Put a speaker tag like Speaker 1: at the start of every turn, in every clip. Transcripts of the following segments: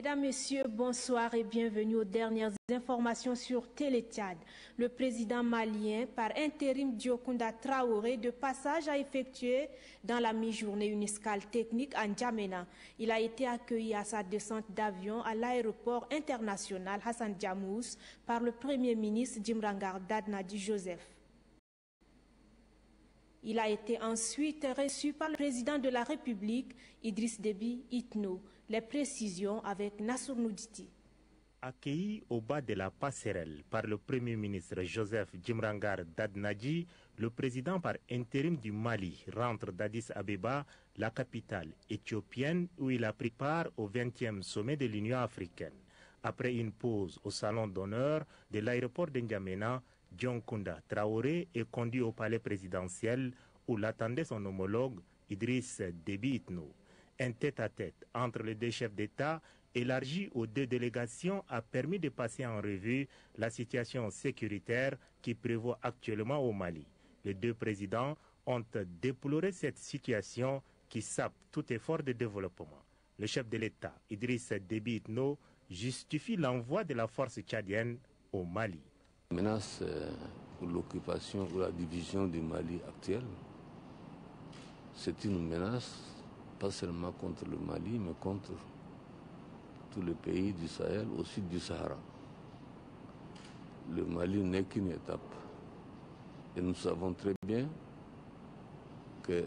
Speaker 1: Mesdames, Messieurs, bonsoir et bienvenue aux dernières informations sur Télé-Tchad. Le président malien, par intérim Diokounda Traoré, de passage a effectué dans la mi-journée une escale technique à N'Djamena. Il a été accueilli à sa descente d'avion à l'aéroport international Hassan Diamous par le Premier ministre Djimrangar Dadnadi Joseph. Il a été ensuite reçu par le président de la République, Idriss Déby Itno. Les précisions avec Nassour Nouditi.
Speaker 2: Accueilli au bas de la passerelle par le Premier ministre Joseph Djimrangar Dadnadi, le président par intérim du Mali rentre d'Addis Abeba, la capitale éthiopienne, où il a pris part au 20e sommet de l'Union africaine. Après une pause au salon d'honneur de l'aéroport d'N'Djamena, Diokounda Traoré est conduit au palais présidentiel où l'attendait son homologue Idriss Déby Itno. Un tête-à-tête entre les deux chefs d'État élargi aux deux délégations a permis de passer en revue la situation sécuritaire qui prévaut actuellement au Mali. Les deux présidents ont déploré cette situation qui sape tout effort de développement. Le chef de l'État, Idriss Déby Itno, justifie l'envoi de la force tchadienne au Mali.
Speaker 3: La menace pour l'occupation ou la division du Mali actuel, c'est une menace pas seulement contre le Mali, mais contre tous les pays du Sahel, au sud du Sahara. Le Mali n'est qu'une étape. Et nous savons très bien que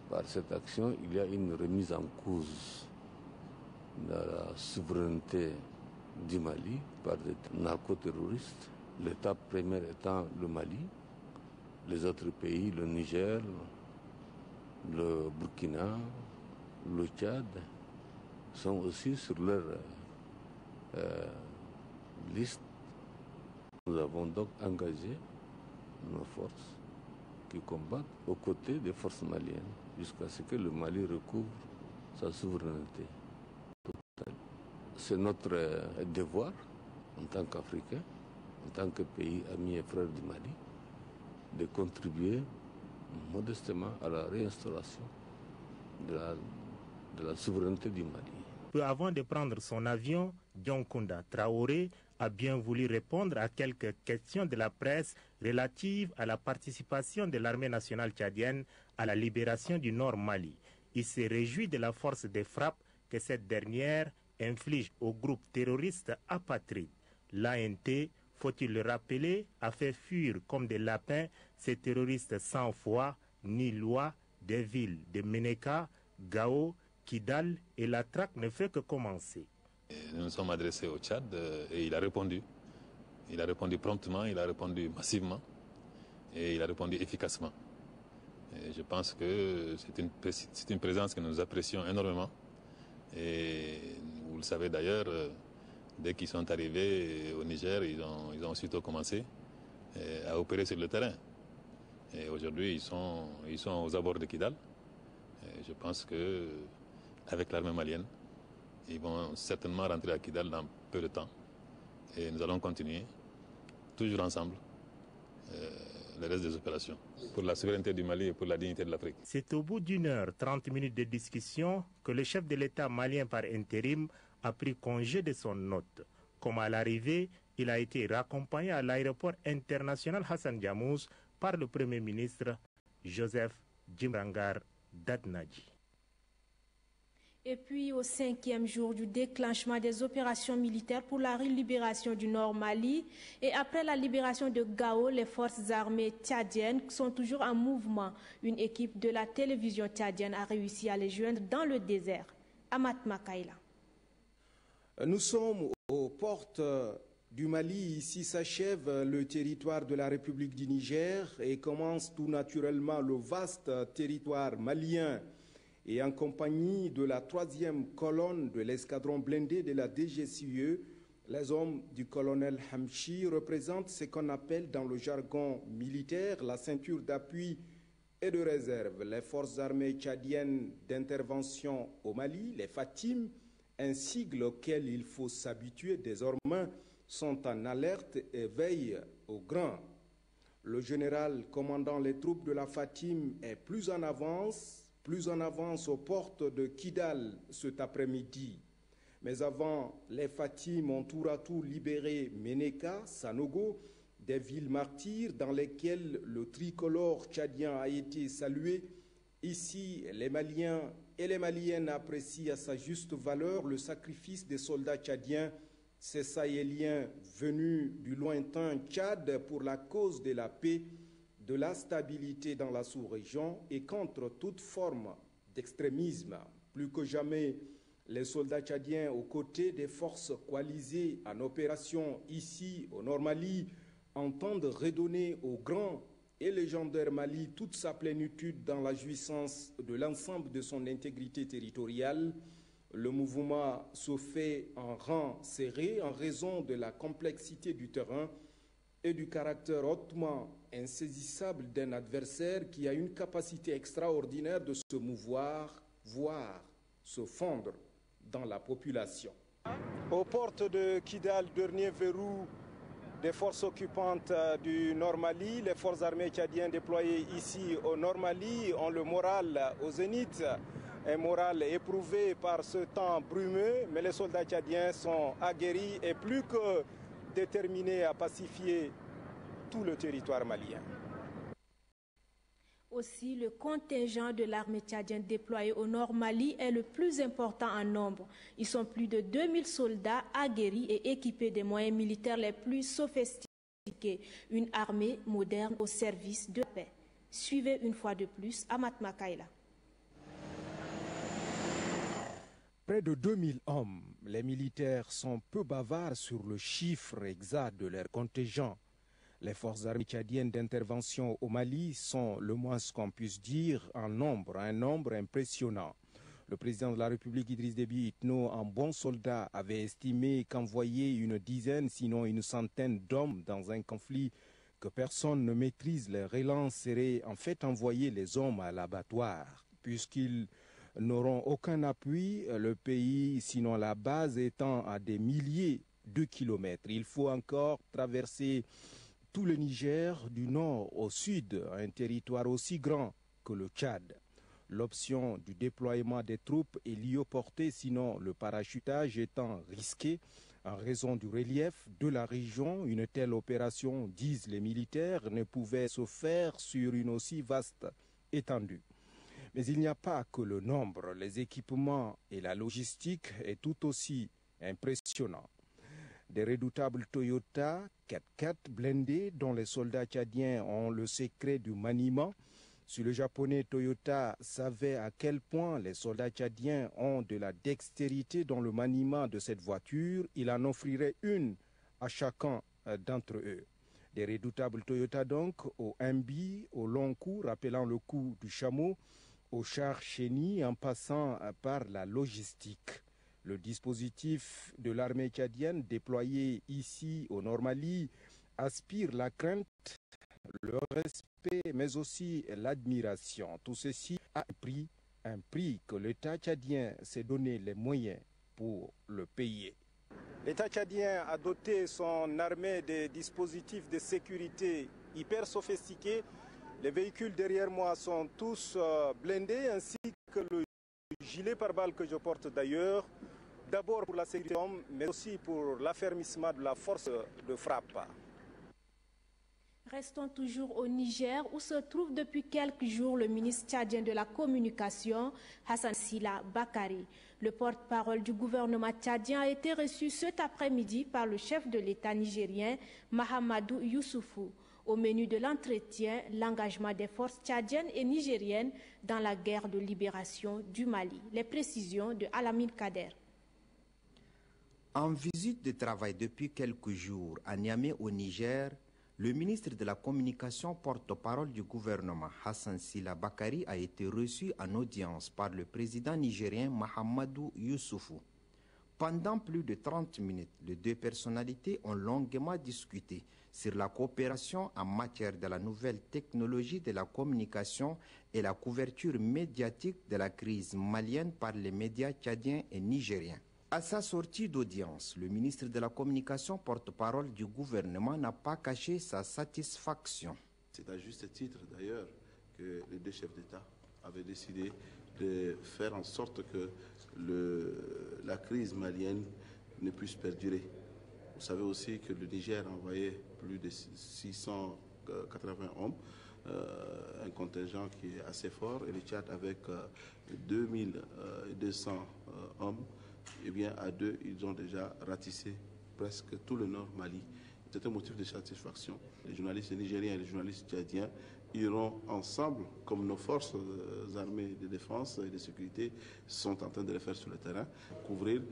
Speaker 3: par cette action, il y a une remise en cause de la souveraineté du Mali par des narcoterroristes. L'étape première étant le Mali, les autres pays, le Niger, le Burkina, le Tchad, sont aussi sur leur liste. Nous avons donc engagé nos forces qui combattent aux côtés des forces maliennes jusqu'à ce que le Mali recouvre sa souveraineté totale. C'est notre devoir en tant qu'Africains, en tant que pays amis et frères du Mali, de contribuer modestement à la réinstauration de la souveraineté du Mali.
Speaker 2: Peu avant de prendre son avion, Diokounda Traoré a bien voulu répondre à quelques questions de la presse relatives à la participation de l'armée nationale tchadienne à la libération du Nord Mali. Il s'est réjoui de la force de frappe que cette dernière inflige au groupe terroriste apatride. L'ANT, faut-il le rappeler, a fait fuir comme des lapins ces terroristes sans foi ni loi des villes de Ménéka, Gao, Kidal, et la traque ne fait que commencer.
Speaker 4: Nous nous sommes adressés au Tchad et il a répondu. Il a répondu promptement, il a répondu massivement et il a répondu efficacement. Et je pense que c'est une présence que nous apprécions énormément. Et vous le savez d'ailleurs, dès qu'ils sont arrivés au Niger, ils ont aussitôt commencé à opérer sur le terrain. Et aujourd'hui, ils sont aux abords de Kidal. Et je pense qu'avec l'armée malienne, ils vont certainement rentrer à Kidal dans peu de temps. Et nous allons continuer, toujours ensemble, le reste des opérations, pour la souveraineté du Mali et pour la dignité de l'Afrique.
Speaker 2: C'est au bout d'une heure, 30 minutes de discussion, que le chef de l'État malien par intérim a pris congé de son hôte. Comme à l'arrivée, il a été raccompagné à l'aéroport international Hassan Diamous par le Premier ministre Joseph Djimrangar Dadnadi.
Speaker 1: Et puis, au 5e jour du déclenchement des opérations militaires pour la libération du Nord Mali et après la libération de Gao, les forces armées tchadiennes sont toujours en mouvement. Une équipe de la télévision tchadienne a réussi à les joindre dans le désert. Amat Makaïla.
Speaker 5: Nous sommes aux portes du Mali. Ici s'achève le territoire de la République du Niger et commence tout naturellement le vaste territoire malien. Et en compagnie de la 3e colonne de l'escadron blindé de la DGCE, les hommes du colonel Hamchi représentent ce qu'on appelle dans le jargon militaire la ceinture d'appui et de réserve. Les forces armées tchadiennes d'intervention au Mali, les FATIM, un sigle auquel il faut s'habituer désormais, sont en alerte et veillent au grand. Le général commandant les troupes de la FATIM est plus en avance aux portes de Kidal cet après-midi. Mais avant, les Fatim ont tour à tour libéré Ménéka, Sanogo, des villes martyrs dans lesquelles le tricolore tchadien a été salué. Ici, les Maliens et les Maliennes apprécient à sa juste valeur le sacrifice des soldats tchadiens, ces Sahéliens venus du lointain Tchad pour la cause de la paix, de la stabilité dans la sous-région et contre toute forme d'extrémisme. Plus que jamais, les soldats tchadiens aux côtés des forces coalisées en opération ici au Nord Mali entendent redonner au grand et légendaire Mali toute sa plénitude dans la jouissance de l'ensemble de son intégrité territoriale. Le mouvement se fait en rang serré en raison de la complexité du terrain et du caractère hautement insaisissable d'un adversaire qui a une capacité extraordinaire de se mouvoir, voire se fondre dans la population. Aux portes de Kidal, dernier verrou des forces occupantes du Nord Mali, les forces armées tchadiennes déployées ici au Nord Mali ont le moral au zénith, un moral éprouvé par ce temps brumeux, mais les soldats tchadiens sont aguerris et plus que déterminés à pacifier tout le territoire malien.
Speaker 1: Aussi, le contingent de l'armée tchadienne déployé au Nord Mali est le plus important en nombre. Ils sont plus de 2000 soldats aguerris et équipés des moyens militaires les plus sophistiqués. Une armée moderne au service de la paix. Suivez une fois de plus Amat Makaïla.
Speaker 5: Près de 2000 hommes, les militaires sont peu bavards sur le chiffre exact de leur contingent. Les forces armées tchadiennes d'intervention au Mali sont, le moins qu'on puisse dire, un nombre impressionnant. Le président de la République, Idriss Déby Itno, en bon soldat, avait estimé qu'envoyer une dizaine, sinon une centaine d'hommes dans un conflit que personne ne maîtrise, les relents serait en fait envoyer les hommes à l'abattoir, puisqu'ils n'auront aucun appui, le pays, sinon la base, étant à des milliers de kilomètres. Il faut encore traverser tout le Niger du nord au sud, un territoire aussi grand que le Tchad. L'option du déploiement des troupes est l'ioportée, sinon le parachutage étant risqué en raison du relief de la région. Une telle opération, disent les militaires, ne pouvait se faire sur une aussi vaste étendue. Mais il n'y a pas que le nombre, les équipements et la logistique est tout aussi impressionnant. Des redoutables Toyota 4x4 blindés dont les soldats tchadiens ont le secret du maniement. Si le japonais Toyota savait à quel point les soldats tchadiens ont de la dextérité dans le maniement de cette voiture, il en offrirait une à chacun d'entre eux. Des redoutables Toyota donc, au imbi, au long cou, rappelant le cou du chameau, au char chenille en passant par la logistique. Le dispositif de l'armée tchadienne déployé ici au Nord Mali aspire la crainte, le respect, mais aussi l'admiration. Tout ceci a un prix que l'État tchadien s'est donné les moyens pour le payer. L'État tchadien a doté son armée des dispositifs de sécurité hyper sophistiqués. Les véhicules derrière moi sont tous blindés, ainsi que le gilet pare-balles que je porte d'ailleurs. D'abord pour la sécurité des hommes, mais aussi pour l'affermissement de la force de frappe.
Speaker 1: Restons toujours au Niger, où se trouve depuis quelques jours le ministre tchadien de la Communication, Hassan Sila Bakari. Le porte-parole du gouvernement tchadien a été reçu cet après-midi par le chef de l'État nigérien, Mahamadou Youssoufou. Au menu de l'entretien, l'engagement des forces tchadiennes et nigériennes dans la guerre de libération du Mali. Les précisions de Alamine Kader.
Speaker 6: En visite de travail depuis quelques jours à Niamey au Niger, le ministre de la Communication porte-parole du gouvernement Hassan Sila Bakari a été reçu en audience par le président nigérien Mahamadou Youssoufou. Pendant plus de 30 minutes, les deux personnalités ont longuement discuté sur la coopération en matière de la nouvelle technologie de la communication et la couverture médiatique de la crise malienne par les médias tchadiens et nigériens. À sa sortie d'audience, le ministre de la Communication, porte-parole du gouvernement, n'a pas caché sa satisfaction.
Speaker 7: C'est à juste titre d'ailleurs que les deux chefs d'État avaient décidé de faire en sorte que la crise malienne ne puisse perdurer. Vous savez aussi que le Niger a envoyé plus de 680 hommes, un contingent qui est assez fort, et le Tchad avec 2200 hommes, eh bien à deux, ils ont déjà ratissé presque tout le nord Mali. C'est un motif de satisfaction. Les journalistes nigériens et les journalistes tchadiens iront ensemble, comme nos forces armées de défense et de sécurité sont en train de le faire sur le terrain, couvrir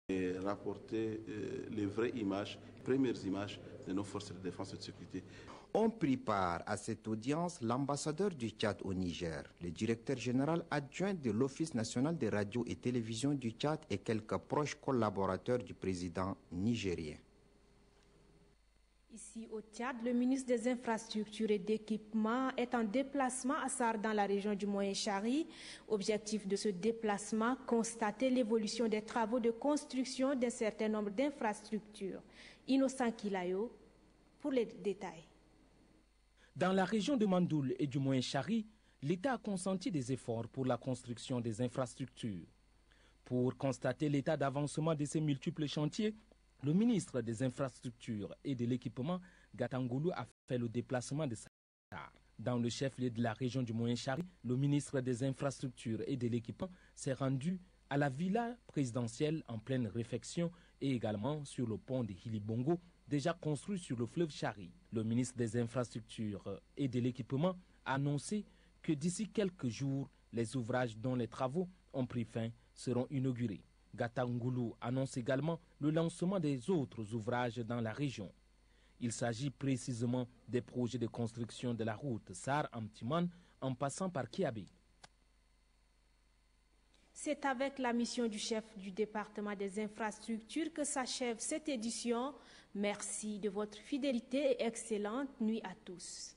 Speaker 7: et rapporter les vraies images, les premières images de nos forces de défense et de sécurité.
Speaker 6: Ont pris part à cette audience l'ambassadeur du Tchad au Niger, le directeur général adjoint de l'Office national des radios et télévisions du Tchad et quelques proches collaborateurs du président nigérien.
Speaker 1: Ici au Tchad, le ministre des Infrastructures et d'Équipement est en déplacement à Sar dans la région du Moyen-Chari. Objectif de ce déplacement, constater l'évolution des travaux de construction d'un certain nombre d'infrastructures. Innocent Kilayo pour les détails.
Speaker 8: Dans la région de Mandoul et du Moyen-Chari, l'État a consenti des efforts pour la construction des infrastructures. Pour constater l'état d'avancement de ces multiples chantiers, le ministre des Infrastructures et de l'Équipement, Gatangoulou, a fait le déplacement de Sar. Dans le chef-lieu de la région du Moyen-Chari, le ministre des Infrastructures et de l'Équipement s'est rendu à la villa présidentielle en pleine réfection et également sur le pont de Hilibongo, déjà construit sur le fleuve Chari. Le ministre des Infrastructures et de l'Équipement a annoncé que d'ici quelques jours, les ouvrages dont les travaux ont pris fin seront inaugurés. Gatangoulou annonce également le lancement des autres ouvrages dans la région. Il s'agit précisément des projets de construction de la route Sar-Amtiman en passant par Kiabé.
Speaker 1: C'est avec la mission du chef du département des infrastructures que s'achève cette édition. Merci de votre fidélité et excellente nuit à tous.